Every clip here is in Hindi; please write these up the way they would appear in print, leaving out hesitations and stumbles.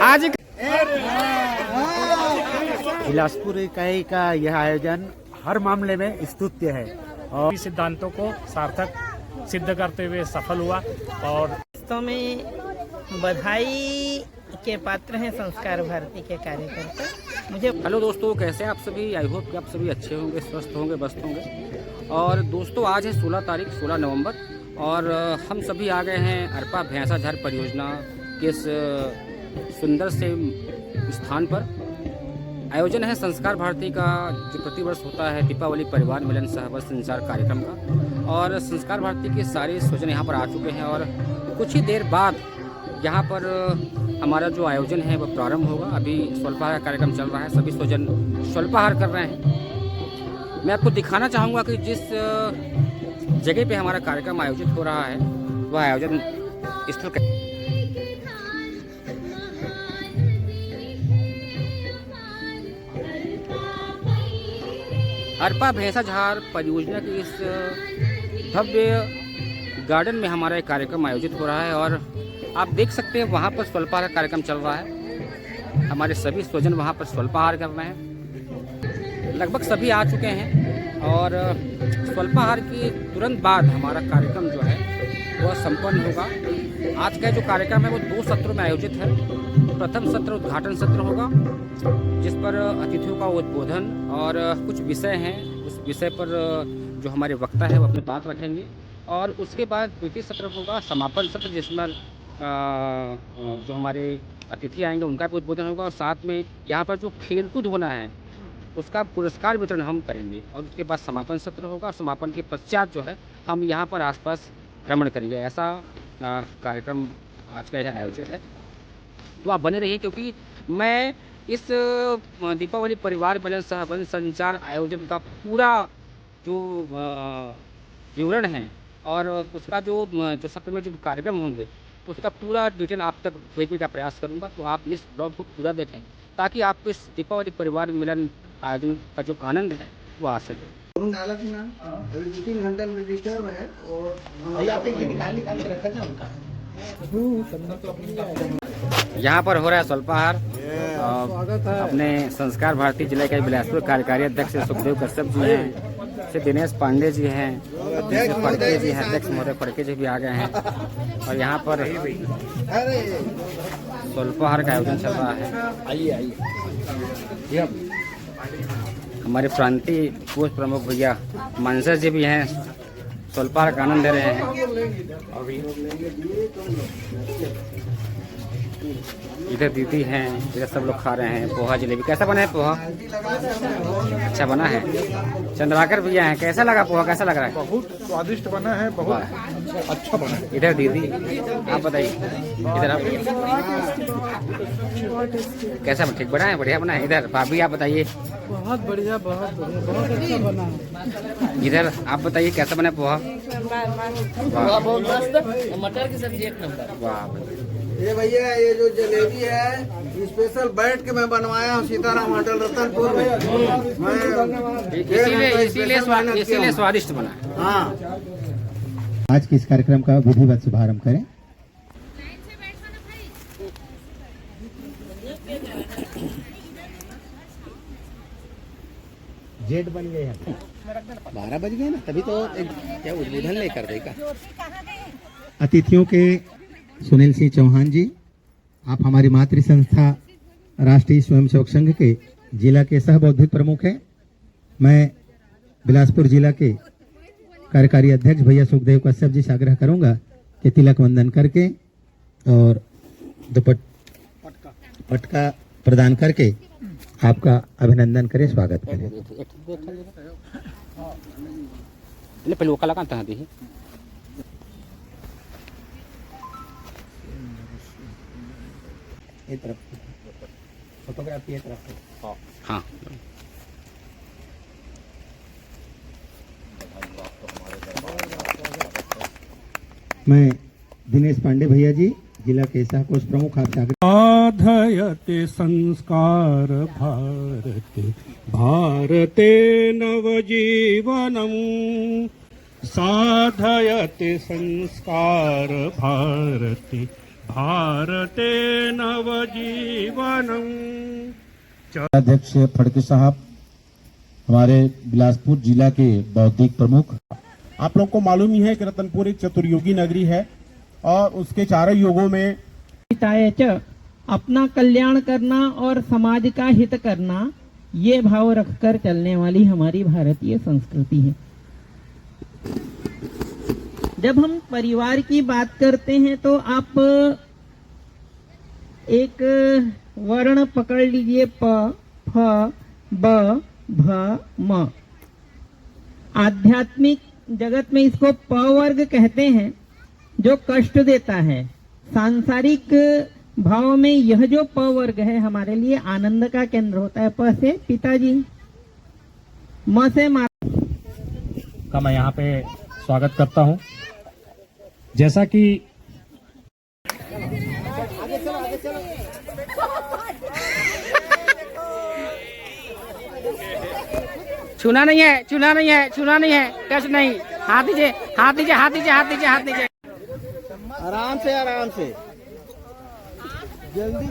आज बिलासपुर इकाई का यह आयोजन हर मामले में स्तुत्य है और सिद्धांतों को सार्थक सिद्ध करते हुए सफल हुआ। और वास्तव में बधाई के पात्र हैं संस्कार भारती के कार्यकर्ता। मुझे हेलो दोस्तों, कैसे हैं आप सभी? आई होप कि आप सभी अच्छे होंगे, स्वस्थ होंगे, मस्त होंगे। और दोस्तों, आज है 16 नवंबर और हम सभी आ गए हैं अरपा भैंसाझार परियोजना के इस सुंदर से स्थान पर। आयोजन है संस्कार भारती का, जो प्रतिवर्ष होता है दीपावली परिवार मिलन सहवर्ष संचार कार्यक्रम का। और संस्कार भारती के सारे स्वजन यहाँ पर आ चुके हैं और कुछ ही देर बाद यहाँ पर हमारा जो आयोजन है वो प्रारंभ होगा। अभी स्वल्पाहार कार्यक्रम चल रहा है, सभी स्वजन स्वल्पाहार कर रहे हैं। मैं आपको दिखाना चाहूँगा कि जिस जगह पे हमारा कार्यक्रम आयोजित हो रहा है वह आयोजन स्थल अरपा भैंसाझार परियोजना की इस भव्य गार्डन में हमारा एक कार्यक्रम आयोजित हो रहा है। और आप देख सकते हैं वहाँ पर स्वल्पाहार कार्यक्रम चल रहा है। हमारे सभी स्वजन वहाँ पर स्वल्पाहार कर रहे हैं। लगभग सभी आ चुके हैं और स्वल्पाहार के तुरंत बाद हमारा कार्यक्रम जो है वह संपन्न होगा। आज का जो कार्यक्रम है वो 2 सत्रों में आयोजित है। प्रथम सत्र उद्घाटन सत्र होगा जिस पर अतिथियों का उद्बोधन और कुछ विषय हैं, उस विषय पर जो हमारे वक्ता है वो अपनी बात रखेंगे। और उसके बाद द्वितीय सत्र होगा समापन सत्र, जिसमें जो हमारे अतिथि आएंगे उनका भी उद्बोधन होगा। और साथ में यहाँ पर जो खेलकूद होना है उसका पुरस्कार वितरण हम करेंगे। और उसके बाद समापन सत्र होगा और समापन के पश्चात जो है हम यहाँ पर आसपास भ्रमण करेंगे। ऐसा कार्यक्रम आज का यह आयोजित है। तो आप बने रहिए, क्योंकि मैं इस दीपावली परिवार मिलन सहवर्ष संचार आयोजन का पूरा जो विवरण है और उसका जो सत्र में जो कार्यक्रम होंगे उसका पूरा डिटेल आप तक भेजने का प्रयास करूंगा। तो आप इस ब्लॉग को पूरा देखें ताकि आपको इस दीपावली परिवार मिलन आयोजन का जो आनंद है वो आ सके। यहाँ पर हो रहा है स्वल्पाहार। अपने संस्कार भारती जिले के बिलासपुर कार्यकारी अध्यक्ष सुखदेव कश्यप जी हैं, श्री दिनेश पांडे जी हैं, फड़के जी हैं, अध्यक्ष महोदय फड़के जी भी आ गए हैं। और यहाँ पर स्वल्पाहार का आयोजन चल रहा है। आइए हमारे प्रांतीय कोष प्रमुख भैया मानसर जी भी हैं, स्वल्पाहार का आनंद ले रहे हैं। इधर दीदी हैं, इधर सब लोग खा रहे हैं पोहा जलेबी। कैसा बना है पोहा? अच्छा बना है। चंद्राकर भैया हैं, कैसा लगा पोहा? कैसा लग रहा है? बहुत स्वादिष्ट बना है, बहुत अच्छा बना है। इधर दीदी आप बताइए, इधर आप कैसा? ठीक बना है, बढ़िया बना है। इधर भाभी आप बताइए। बहुत बढ़िया, बहुत अच्छा बना है। इधर आप बताइए कैसा बना पोहा? मटर की सब्जी एक नंबर। वाह। ये भैया, ये जो जलेबी है स्पेशल बैठ के मैं बनवाया हूँ सीताराम होटल रतनपुर में। इसीलिए स्वादिष्ट बना। हाँ, आज के इस कार्यक्रम का विधिवत शुभारंभ करें। जेड बन गए हैं, 12 बज गए ना, तभी तो क्या उद्बोधन लेकर देगा। अतिथियों के सुनील सिंह चौहान जी, आप हमारी मातृ संस्था राष्ट्रीय स्वयंसेवक संघ के जिला के सह बौद्धिक प्रमुख हैं। मैं बिलासपुर जिला के कार्यकारी अध्यक्ष भैया सुखदेव कश्यप जी से आग्रह करूंगा कि तिलक वंदन करके और पटका प्रदान करके आपका अभिनंदन करें, स्वागत करें। पहले वो कलाकार कहाँ दी? ये तरफ फोटोग्राफी ये तरफ। हाँ, मैं दिनेश पांडे भैया जी, जिला के सह कोष प्रमुख, आपसे आग्रह। साधयते संस्कार भारते भारते नवजीवनम्, साधयते संस्कार भारते भारते नवजीवनम्। अध्यक्ष फड़के साहब, हमारे बिलासपुर जिला के बौद्धिक प्रमुख। आप लोग को मालूम ही है कि रतनपुर एक चतुर्युगी नगरी है और उसके चारों युगों में च अपना कल्याण करना और समाज का हित करना, ये भाव रखकर चलने वाली हमारी भारतीय संस्कृति है। जब हम परिवार की बात करते हैं तो आप एक वर्ण पकड़ लीजिए, प, फ, ब, भ, म। आध्यात्मिक जगत में इसको प वर्ग कहते हैं, जो कष्ट देता है। सांसारिक भाव में यह जो प वर्ग है हमारे लिए आनंद का केंद्र होता है। प से पिताजी, म से माता का मैं यहाँ पे स्वागत करता हूँ। जैसा कि छूना नहीं है, छूना नहीं है, छूना नहीं है, टच नहीं। हाथ दीजिए, हाथ दीजिए, हाथ दीजिए, हाथ दीजिए, हाथ दीजिए। आराम से, आराम से, जल्दी।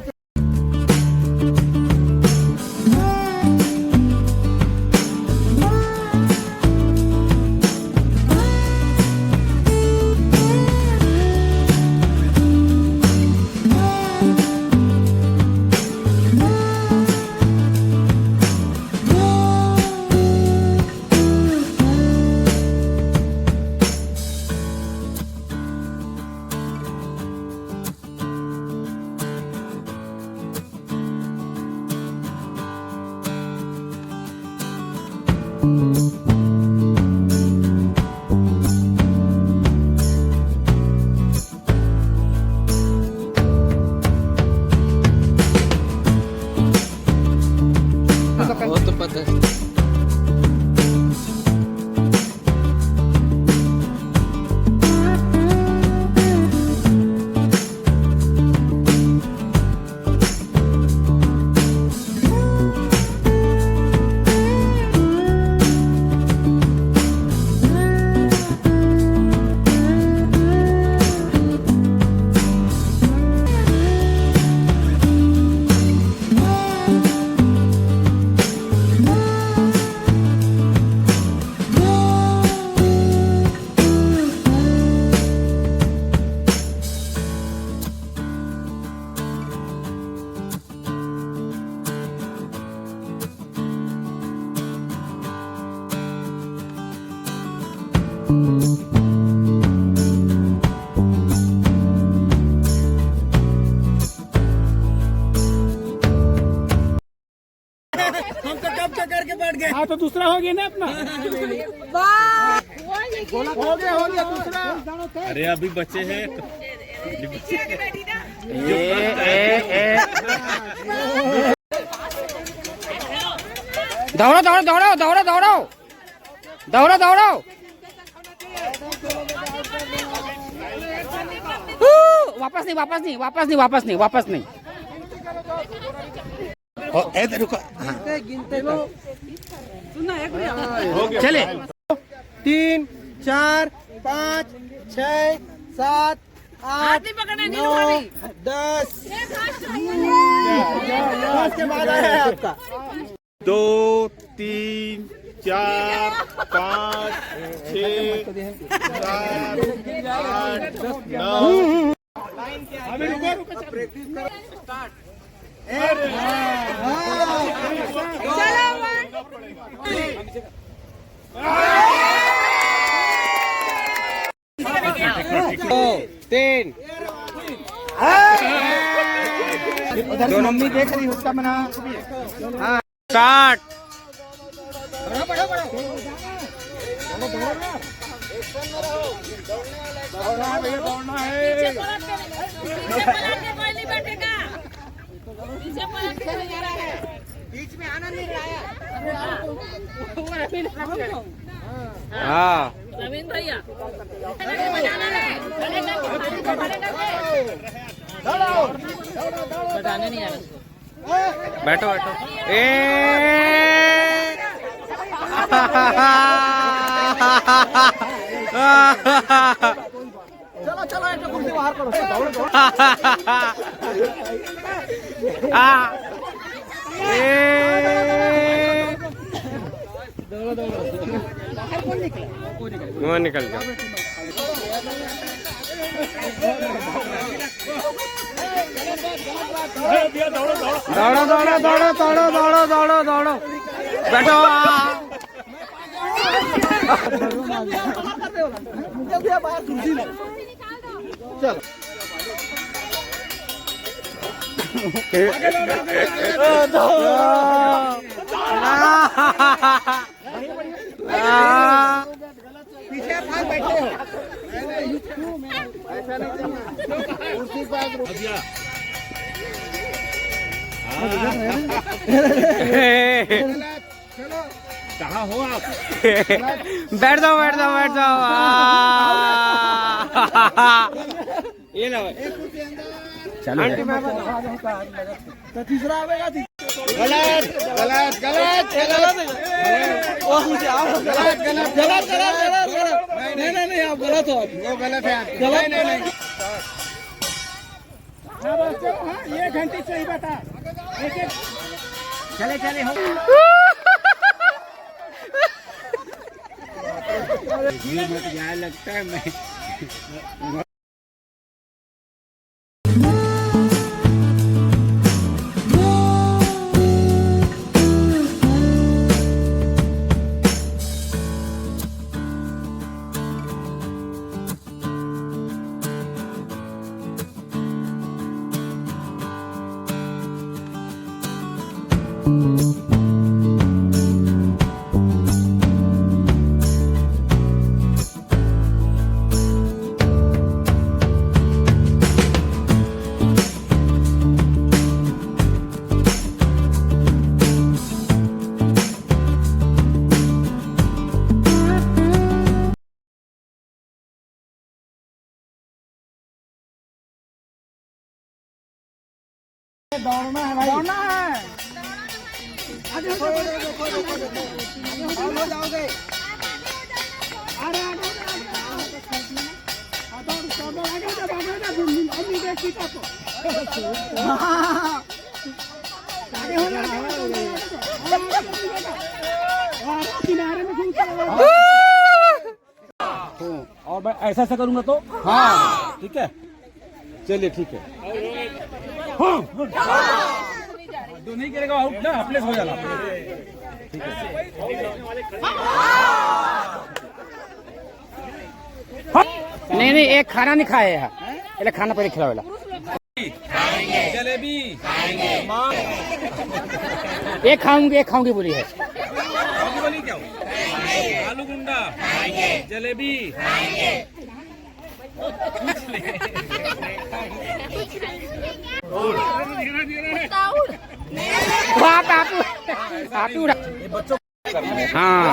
हाँ तो दूसरा हो गया ना अपना। हो गया दूसरा। अरे अभी बच्चे हैं। दौड़ो दौड़ो दौड़ो दौड़ो दौड़ो दौड़ो दौड़ो। वापस नहीं, वापस नहीं, वापस नहीं, वापस नहीं, वापस नहीं। इधर रुको। चले 3, 4, 5, 6, 7, 8, 9, 10 के बाद है आपका। 2, 3, 4, 5, 6, 7, 8, 9। अभी रुको प्रैक्टिस करो। स्टार्ट। दो मम्मी देख रही उसका मना। स्टार्ट। दौड़ना है। बीच में आना नहीं रहा है। हाँ रवीन भैया बताने नहीं आ रहा। बैठो बैठो। चलो चलो वो निकल गया। दौड़ो दौड़ो दौड़ो दौड़ो दौड़ो दौड़ो दौड़ो बैठो। पीछे बैठे हो कहाँ हो आप? बैठ जाओ बैठ जाओ बैठ जाओ। ये लो चलो। तीसरा आवेगा। गलत गलत गलत गलत गलत गलत गलत गलत। नहीं आप गलत हो। वो गलत है। गलत नहीं। हाँ 1 घंटे चाहिए बता। चले चले हो। लगता है मैं दौड़ना है भाई। दौड़ना है। आगे हो जाओगे। और मैं ऐसा ऐसा करूंगा तो हाँ ठीक है। चलिए ठीक है। जो नहीं करेगा आउट ना प्लेस हो जाना। ठीक है। नहीं एक खाना नहीं खाए है। पहले खाना पहले खिलाओ। जलेबी एक खाऊंगी बोली है। बोली क्या आलू गुंडा जलेबी हाँ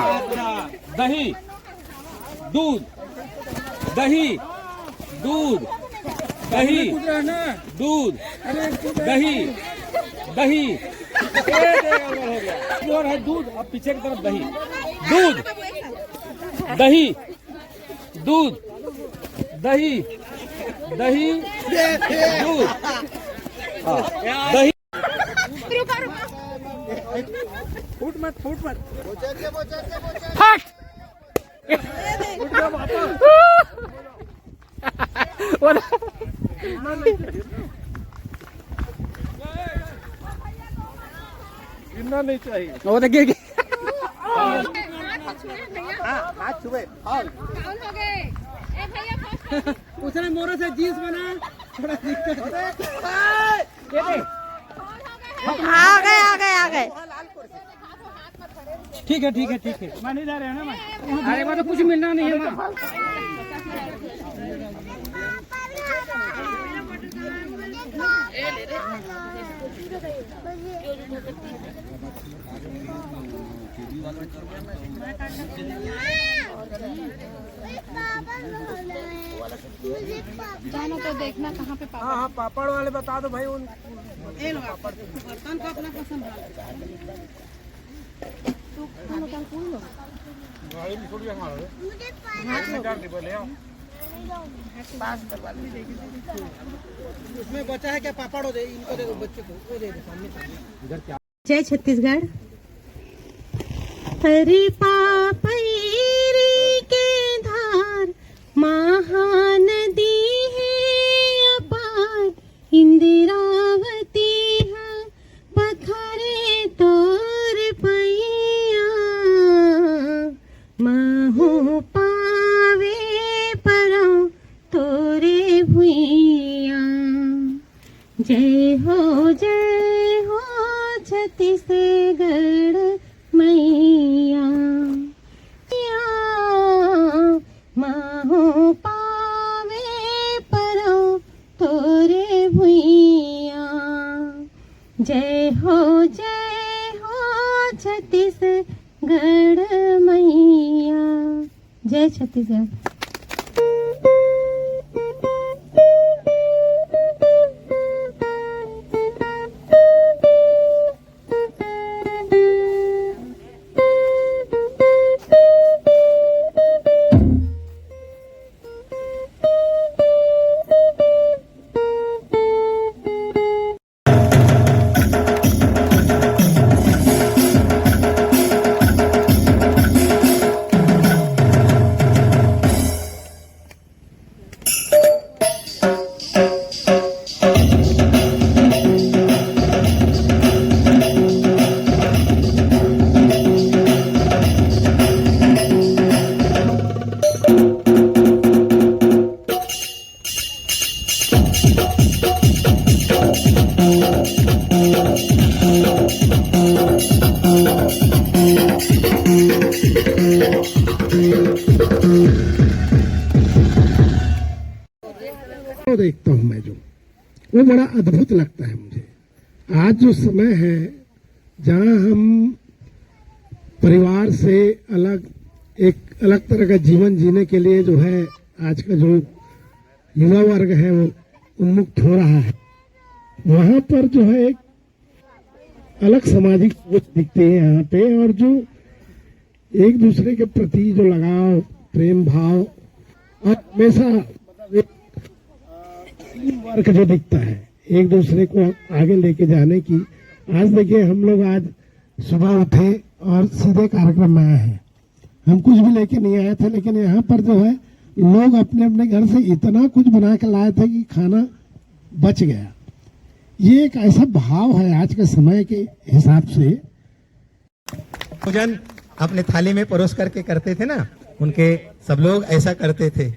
दही दूध दही दूध दही दूध दही दही और है दूध। अब पीछे की तरफ दही दूध दही दूध दही दही दूध दही। फूट मत फट। गिरना नहीं चाहिए। वो तो गिर गई। हाथ छुए। उसने मोरों से जींस बना थोड़ा दिक्कत। आ गए। ठीक है। मैं नहीं जा रहा है ना। अरे वो तो कुछ मिलना नहीं है। जाना तो देखना कहाँ पे पापड़। हाँ पापड़ वाले बता दो भाई। उन बर्तन का अपना पसंद है। तो खाना कौन लो? उसमें बचा है क्या? पापड़ हो दे, इनको दे दो, बच्चे को वो दे दो सामने। जय छत्तीसगढ़। हरि पापैरी के धार महानदी है अपार, इंदिरावती है पथरे तोर पैया, महू पावे परो तोरे भुइया। जय हो छत्तीसगढ़ मैया, महू पावे परो तोरे भुइया। जय हो छत्तीसगढ़ मैया। जय छत्तीसगढ़। देखता हूं मैं, जो वो बड़ा अद्भुत लगता है मुझे। आज जो समय है जहां हम परिवार से अलग एक अलग तरह का जीवन जीने के लिए जो है आज का जो युवा वर्ग है वो उन्मुक्त हो रहा है, वहां पर जो है एक अलग सामाजिक सोच दिखती है यहाँ पे, और जो एक दूसरे के प्रति जो लगाव, प्रेम भाव और हमेशा वर्क जो दिखता है एक दूसरे को आगे लेके जाने की। आज देखिए हम लोग आज सुबह उठे और सीधे कार्यक्रम में आए हैं। हम कुछ भी लेके नहीं आए थे, लेकिन यहाँ पर जो है लोग अपने अपने घर से इतना कुछ बना के लाए थे कि खाना बच गया। ये एक ऐसा भाव है आज के समय के हिसाब से। भोजन अपने थाली में परोस करके करते थे ना, उनके सब लोग ऐसा करते थे।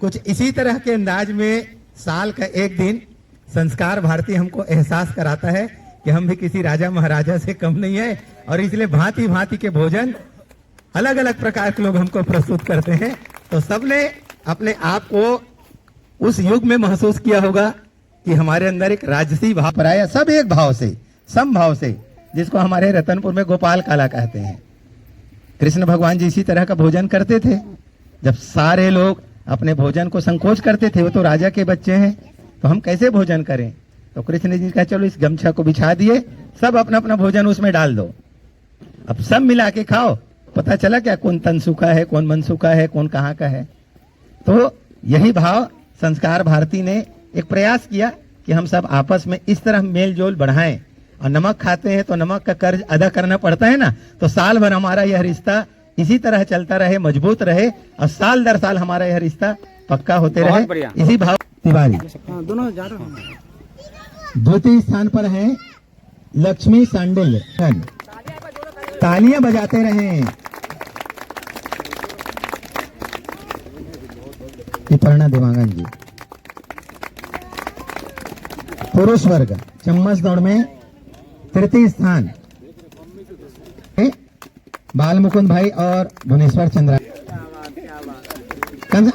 कुछ इसी तरह के अंदाज में साल का एक दिन संस्कार भारती हमको एहसास कराता है कि हम भी किसी राजा महाराजा से कम नहीं है, और इसलिए भांति भांति के भोजन अलग अलग प्रकार के लोग हमको प्रस्तुत करते हैं। तो सबने अपने आप को उस युग में महसूस किया होगा कि हमारे अंदर एक राजसी भाव पर आया, सब एक भाव से, समभाव से, जिसको हमारे रतनपुर में गोपाल काला कहते हैं। कृष्ण भगवान जी इसी तरह का भोजन करते थे। जब सारे लोग अपने भोजन को संकोच करते थे, वो तो राजा के बच्चे हैं, तो हम कैसे भोजन करें, तो कृष्ण जी का चलो इस गमछा को बिछा दिए, सब अपना अपना भोजन उसमें डाल दो, अब सब मिला के खाओ। पता चला क्या कौन तन सूखा है, कौन मन सूखा है, कौन कहाँ का है। तो यही भाव संस्कार भारती ने एक प्रयास किया कि हम सब आपस में इस तरह मेल जोल बढ़ाएं। और नमक खाते हैं तो नमक का कर्ज अदा करना पड़ता है ना, तो साल भर हमारा यह रिश्ता इसी तरह चलता रहे, मजबूत रहे, और साल दर साल हमारा यह रिश्ता पक्का होते रहे, इसी भाव। तिवारी दोनों जा रहे हैं। द्वितीय स्थान पर है लक्ष्मी सांडिल, तालियां बजाते रहें। पिपरना देवांगन जी। पुरुष वर्ग चम्मच दौड़ में तृतीय स्थान बाल मुकुंद भाई और भुवनेश्वर चंद्रा।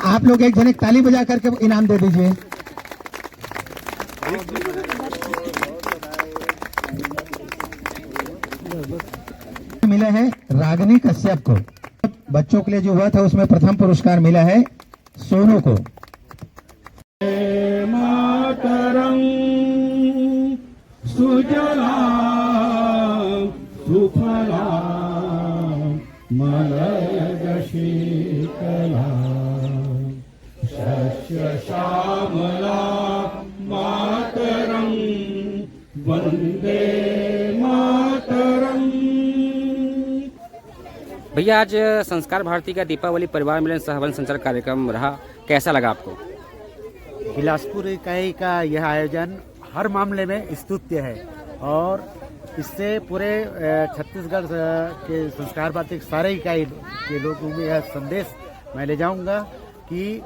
आप लोग एक जन एक ताली बजा करके इनाम दे दीजिए। मिला है रागिनी कश्यप को। बच्चों के लिए जो हुआ था उसमें प्रथम पुरस्कार मिला है सोनू को। मातरं सुजला सुफला मलयज शीतला कमला मातरम वंदे मातरम। भैया आज संस्कार भारती का दीपावली परिवार मिलन सहवन संचार कार्यक्रम रहा, कैसा लगा आपको? बिलासपुर इकाई का यह आयोजन हर मामले में स्तुत्य है और इससे पूरे छत्तीसगढ़ के संस्कार भारती के सारे इकाई के लोगों में यह संदेश मैं ले जाऊंगा कि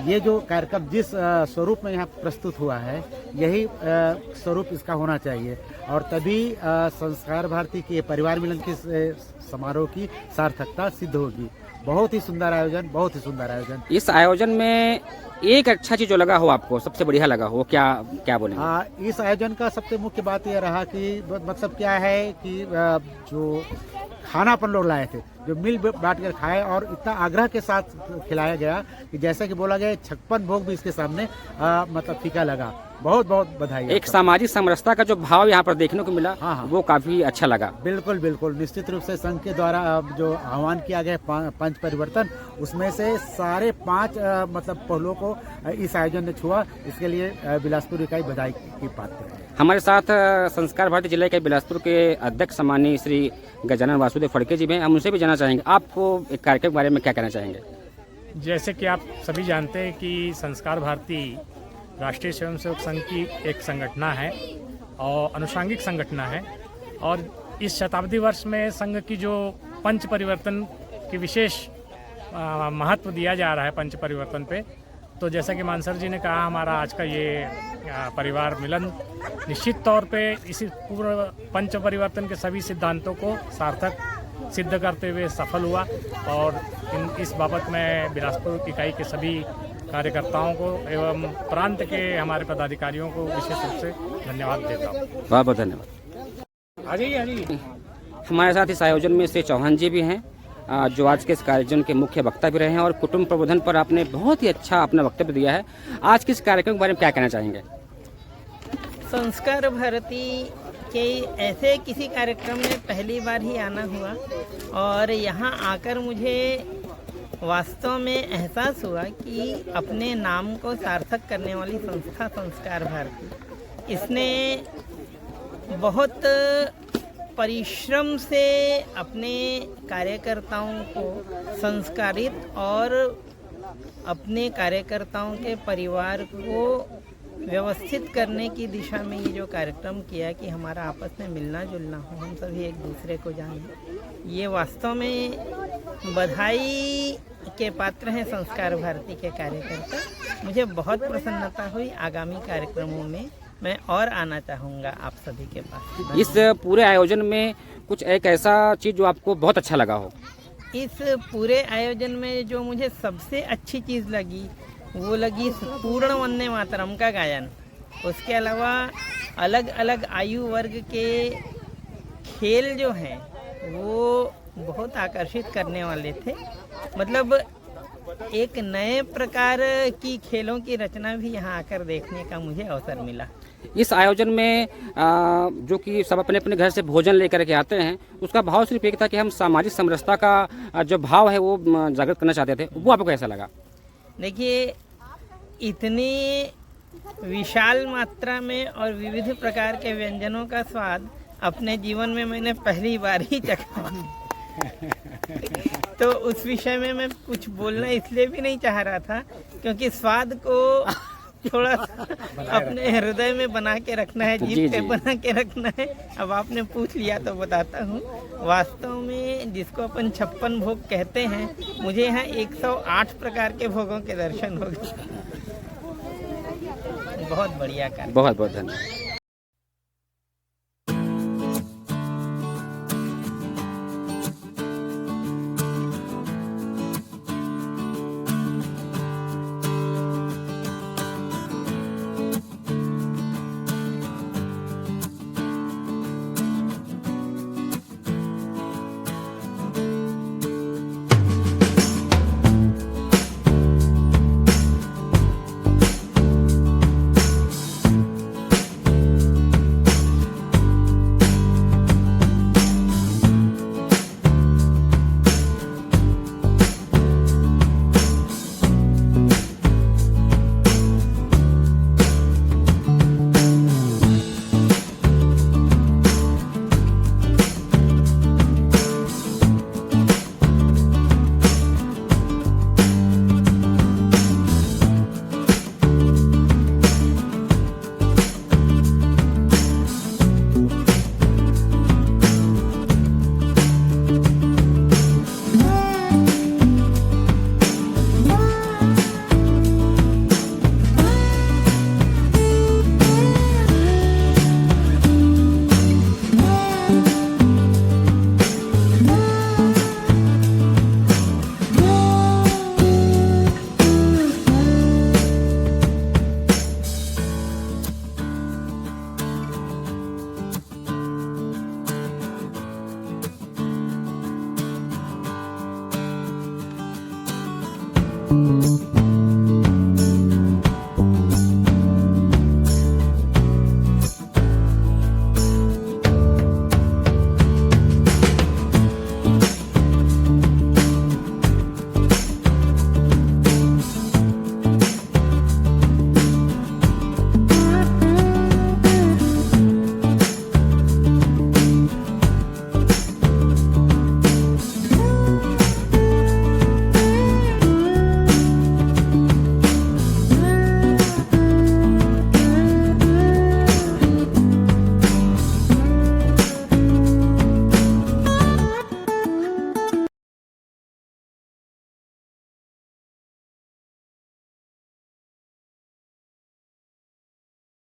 ये जो कार्यक्रम जिस स्वरूप में यहाँ प्रस्तुत हुआ है यही स्वरूप इसका होना चाहिए और तभी संस्कार भारती के परिवार मिलन के समारोह की सार्थकता सिद्ध होगी। बहुत ही सुंदर आयोजन, बहुत ही सुंदर आयोजन। इस आयोजन में एक अच्छा चीज जो लगा हो आपको, सबसे बढ़िया लगा हो, क्या क्या बोलेंगे? इस आयोजन का सबसे मुख्य बात यह रहा कि मतलब क्या है कि जो खाना अपन लोग लाए थे, जो मिल बांट कर खाए और इतना आग्रह के साथ खिलाया गया कि जैसा कि बोला गया 56 भोग भी इसके सामने मतलब फीका लगा। बहुत बहुत बधाई। एक सामाजिक समरसता का जो भाव यहाँ पर देखने को मिला, हाँ। वो काफी अच्छा लगा। बिल्कुल बिल्कुल, निश्चित रूप से संघ के द्वारा जो आह्वान किया गया पंच परिवर्तन, उसमें से सारे 5 मतलब पहलुओं को इस आयोजन ने छुआ। इसके लिए बिलासपुर इकाई बधाई की पात्र है। हमारे साथ संस्कार भारती जिले के बिलासपुर के अध्यक्ष सम्मानीय श्री गजानन वासुदेव फड़के जी हैं। हम उनसे भी जानना चाहेंगे, आपको एक कार्यक्रम के बारे में क्या कहना चाहेंगे? जैसे कि आप सभी जानते हैं कि संस्कार भारती राष्ट्रीय स्वयंसेवक संघ की एक संगठना है और अनुषांगिक संगठना है और इस शताब्दी वर्ष में संघ की जो पंच परिवर्तन की विशेष महत्व दिया जा रहा है पंच परिवर्तन पे, तो जैसा कि मानसर जी ने कहा, हमारा आज का ये परिवार मिलन निश्चित तौर पे इसी पूर्व पंच परिवर्तन के सभी सिद्धांतों को सार्थक सिद्ध करते हुए सफल हुआ और इस बाबत में बिलासपुर इकाई के सभी कार्यकर्ताओं को एवं प्रांत के हमारे पदाधिकारियों को विशेष रूप से धन्यवाद देता हूँ। बहुत बहुत धन्यवाद। आ जाइए। हमारे साथ इस आयोजन में श्री चौहान जी भी हैं, जो आज के इस आयोजन के मुख्य वक्ता भी रहे हैं और कुटुंब प्रबंधन पर आपने बहुत ही अच्छा अपना वक्तव्य दिया है। आज के इस कार्यक्रम के बारे में क्या कहना चाहेंगे? संस्कार भारती के ऐसे किसी कार्यक्रम में पहली बार ही आना हुआ और यहाँ आकर मुझे वास्तव में एहसास हुआ कि अपने नाम को सार्थक करने वाली संस्था संस्कार भारती, इसने बहुत परिश्रम से अपने कार्यकर्ताओं को संस्कारित और अपने कार्यकर्ताओं के परिवार को व्यवस्थित करने की दिशा में ये जो कार्यक्रम किया कि हमारा आपस में मिलना जुलना हो, हम सभी एक दूसरे को जानें, ये वास्तव में बधाई के पात्र हैं संस्कार भारती के कार्यकर्ता। मुझे बहुत प्रसन्नता हुई। आगामी कार्यक्रमों में मैं और आना चाहूँगा आप सभी के पास। इस पूरे आयोजन में कुछ एक ऐसा चीज़ जो आपको बहुत अच्छा लगा हो? इस पूरे आयोजन में जो मुझे सबसे अच्छी चीज़ लगी वो लगी पूर्ण वंदे मातरम का गायन। उसके अलावा अलग अलग आयु वर्ग के खेल जो हैं वो बहुत आकर्षित करने वाले थे। मतलब एक नए प्रकार की खेलों की रचना भी यहाँ आकर देखने का मुझे अवसर मिला। इस आयोजन में जो कि सब अपने अपने घर से भोजन लेकर के आते हैं, उसका भाव सिर्फ एक था कि हम सामाजिक समरसता का जो भाव है वो जागृत करना चाहते थे। वो आपको कैसा लगा? देखिए, इतनी विशाल मात्रा में और विविध प्रकार के व्यंजनों का स्वाद अपने जीवन में मैंने पहली बार ही चखा। तो उस विषय में मैं कुछ बोलना इसलिए भी नहीं चाह रहा था क्योंकि स्वाद को थोड़ा अपने हृदय में बना के रखना है, जीभ पे बना के रखना है। अब आपने पूछ लिया तो बताता हूँ। वास्तव में जिसको अपन 56 भोग कहते हैं, मुझे यहाँ 108 प्रकार के भोगों के दर्शन हो गए। बहुत बढ़िया कार्य। बहुत बहुत धन्यवाद।